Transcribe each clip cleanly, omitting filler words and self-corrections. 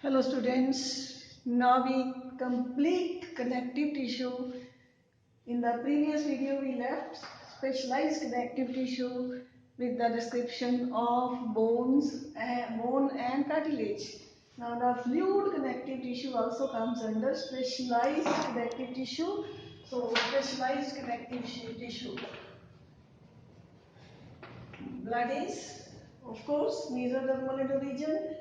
Hello students, now we complete connective tissue. In the previous video we left specialized connective tissue with the description of bone and cartilage. Now the fluid connective tissue also comes under specialized connective tissue. So specialized connective tissue. Blood is of course mesodermal region.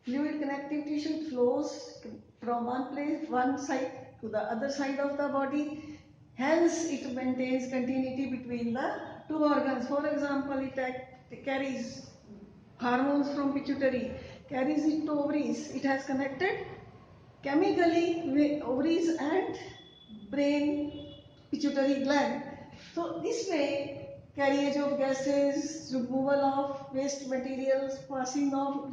Fluid connective tissue flows from one side to the other side of the body. Hence, it maintains continuity between the two organs. For example, it carries hormones from pituitary, carries it to ovaries. It has connected chemically with ovaries and brain pituitary gland. So this way, carriage of gases, removal of waste materials, passing of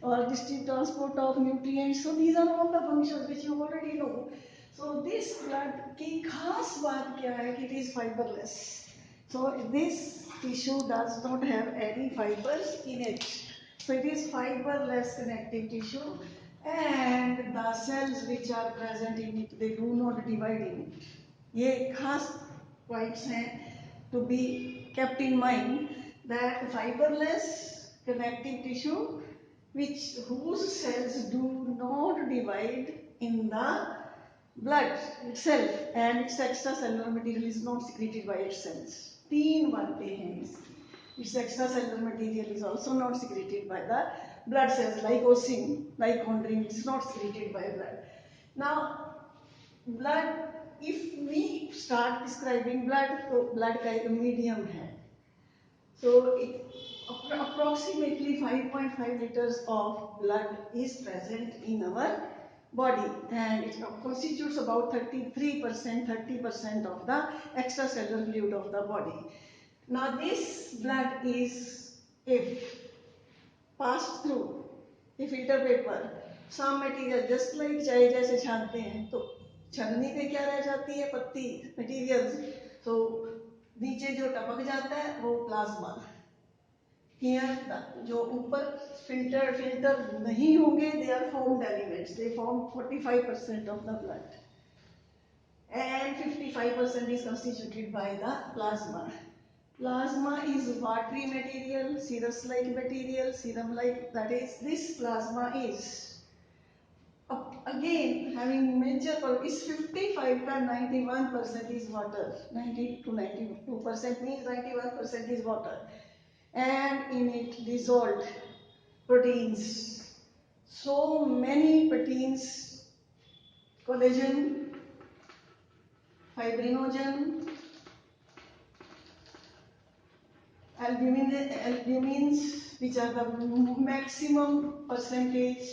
or district transport of nutrients. So these are all the functions which you already know. So this blood की खास बात क्या है कि it is fiberless. So this tissue does not have any fibers in it. So it is fiberless connective tissue, and the cells which are present in it, they do not divide in it. ये खास points हैं to be kept in mind, that fiberless connective tissue whose cells do not divide in the blood itself, and its extracellular material is not secreted by its cells. तीन बातें हैं इसकी. Its extracellular material is also not secreted by the blood cells. Leukosin, mitochondrion is not secreted by blood. Now, blood, if we start describing blood, तो blood का एक medium है. So approximately 5.5 liters of blood is present in our body, and it constitutes about 30% of the extracellular fluid of the body. Now this blood is, if passed through a filter paper, some material, just like चाय जैसे छानते हैं, तो छलनी पे क्या रह जाती है? पत्ती materials. So नीचे जो टपक जाता है वो प्लाज्मा. Here जो ऊपर filter नहीं होंगे, they are formed elements. They form 45% of the blood, and 55% is constituted by the plasma. Plasma is watery material, serous-like material, serum-like. That is, this plasma is again having major is 55 to 91% is water. 90 to 92% means 91% is water, and in it dissolved proteins. So many proteins: collagen, fibrinogen, albumins, which are the maximum percentage.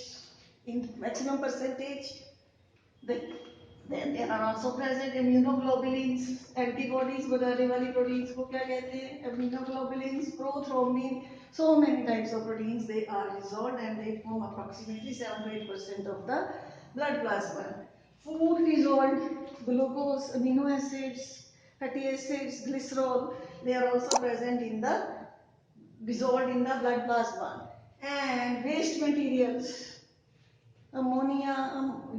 Then there are also present immunoglobulins, antibodies बनाने वाली proteins को क्या कहते हैं? Immunoglobulins, prothrombin. So many types of proteins, they are dissolved and they form approximately 7 to 8% of the blood plasma. Food dissolved, glucose, amino acids, fatty acids, glycerol, they are also present in the dissolved in the blood plasma. And waste materials, ammonia,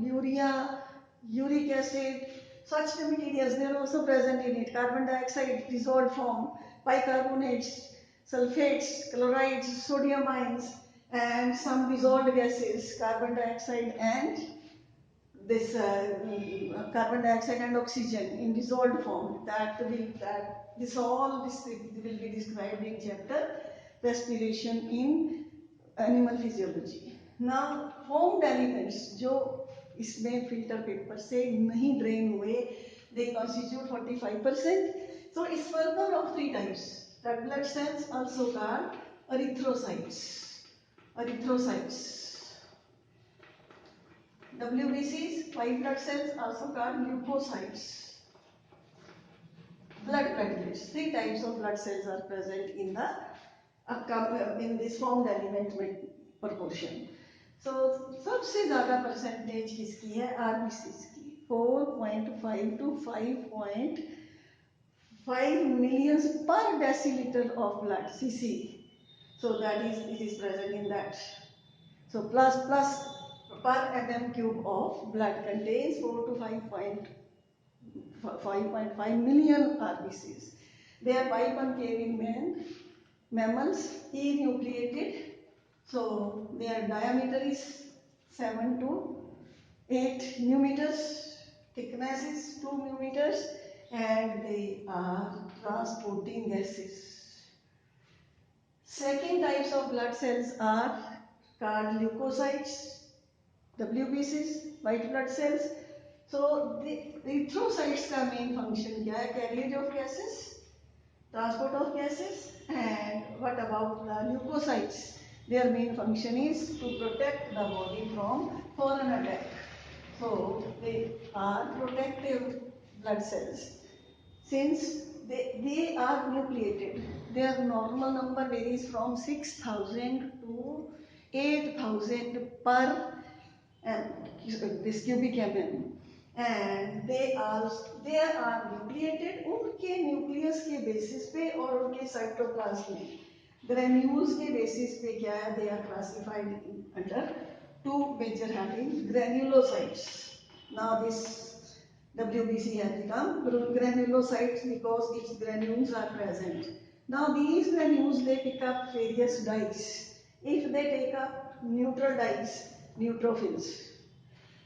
urea, uric acid, such materials, they are also present in it. Carbon dioxide, dissolved form, bicarbonates, sulfates, chlorides, sodium ions, and some dissolved gases, carbon dioxide and carbon dioxide and oxygen in dissolved form. This will be described in chapter respiration in animal physiology. Now, formed elements जो इसमें filter paper से नहीं drain हुए, they constitute 45%. So it's further of three types. Red blood cells, also called erythrocytes. WBCs, white blood cells, also called leukocytes. Blood platelets. Three types of blood cells are present in this formed element proportion. So सबसे ज़्यादा percentage किसकी है? RBCs की. 4.5 to 5.5 millions per deciliter of blood, cc. So that is, it is present in that. So plus per mm cube of blood contains 4 to 5.5 million RBCs. They are biconcave in mammals, enucleated. So their diameter is 7 to 8 nanometers, thickness is 2 nanometers, and they are transporting gases. Second types of blood cells are called leukocytes, WBCs, white blood cells. So the erythrocytes का main function क्या है? Carriage of gases, transport of gases. And what about the leukocytes? Their main function is to protect the body from foreign attack. So they are protective blood cells. Since they are nucleated, their normal number varies from 6,000 to 8,000 per this cubic mm. And they are nucleated. उनके nucleus के basis पे और उनके cytoplasm में granules के basis पे क्या है? They are classified under two major headings: granulocytes. Now this WBC has become granulocytes because its granules are present. Now these granules, they pick up various dyes. If they take up neutral dyes, neutrophils.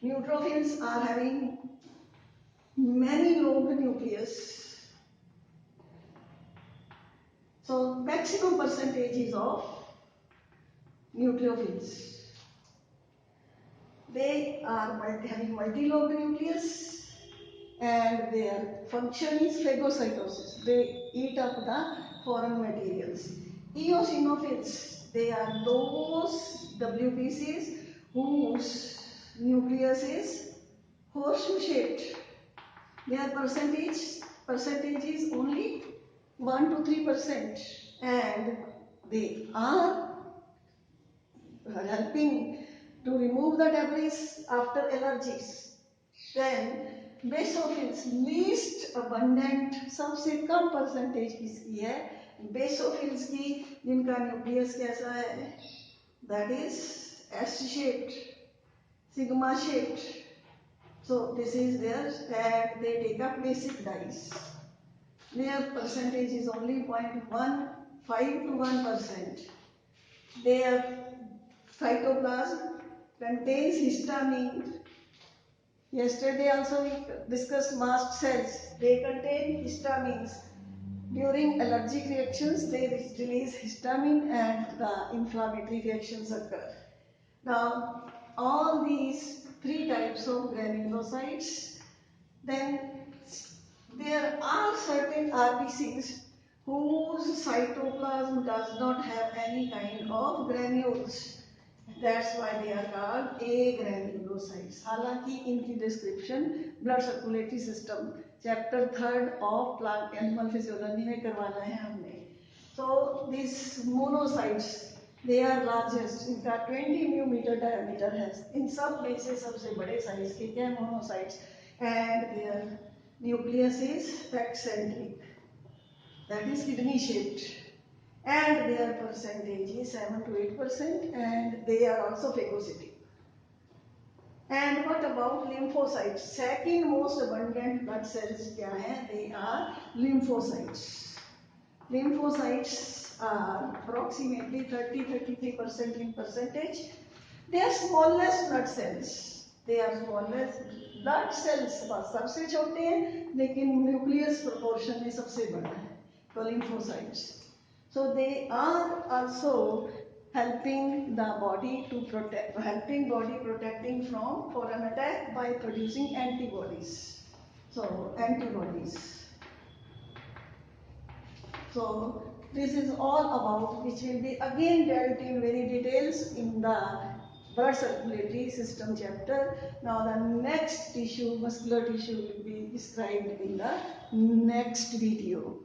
Neutrophils are having many lobed nucleus. So maximum percentage is of neutrophils. They are having multi-lobed nucleus, and their function is phagocytosis. They eat up the foreign materials. Eosinophils, they are those WBCs whose nucleus is horseshoe shaped. Their percentage is only 1 to 3%, and they are helping to remove the debris after allergies. Then basophils least abundant, सबसे कम percentage किसकी है? Basophils की, जिनका nucleus कैसा है? That is S shaped, sigma shaped. So this is theirs, and they take up basic dyes. Their percentage is only 0.15 to 1%. Their cytoplasm contains histamine. Yesterday also we discussed mast cells. They contain histamines. During allergic reactions, they release histamine and the inflammatory reactions occur. Now, all these three types of granulocytes, then there are certain RBCs whose cytoplasm does not have any kind of granules. That's why they are called agranulocytes. हालांकि इनकी description blood circulatory system chapter 3 of plant animal physiology में करवाना है हमने. So these monocytes, they are largest. इनका 20 millimeter diameter है. इन सब में से सबसे बड़े साइज के क्या है? Monocytes. And their nucleus is eccentric, that is kidney shaped. And their percentage is 7 to 8%, and they are also phagocytic. And what about lymphocytes? Second most abundant blood cells क्या हैं? They are lymphocytes. Lymphocytes are approximately 30-33% in percentage. They are smallest blood cells. They are smallest blood cells. सबसे छोटे हैं, लेकिन nucleus proportion में सबसे बड़ा है. तो lymphocytes. So they are also helping the body to protect, protecting from foreign attack by producing antibodies. So antibodies. So this is all about, which will be again dealt in very details in the blood circulatory system chapter. Now the next tissue, muscular tissue, will be described in the next video.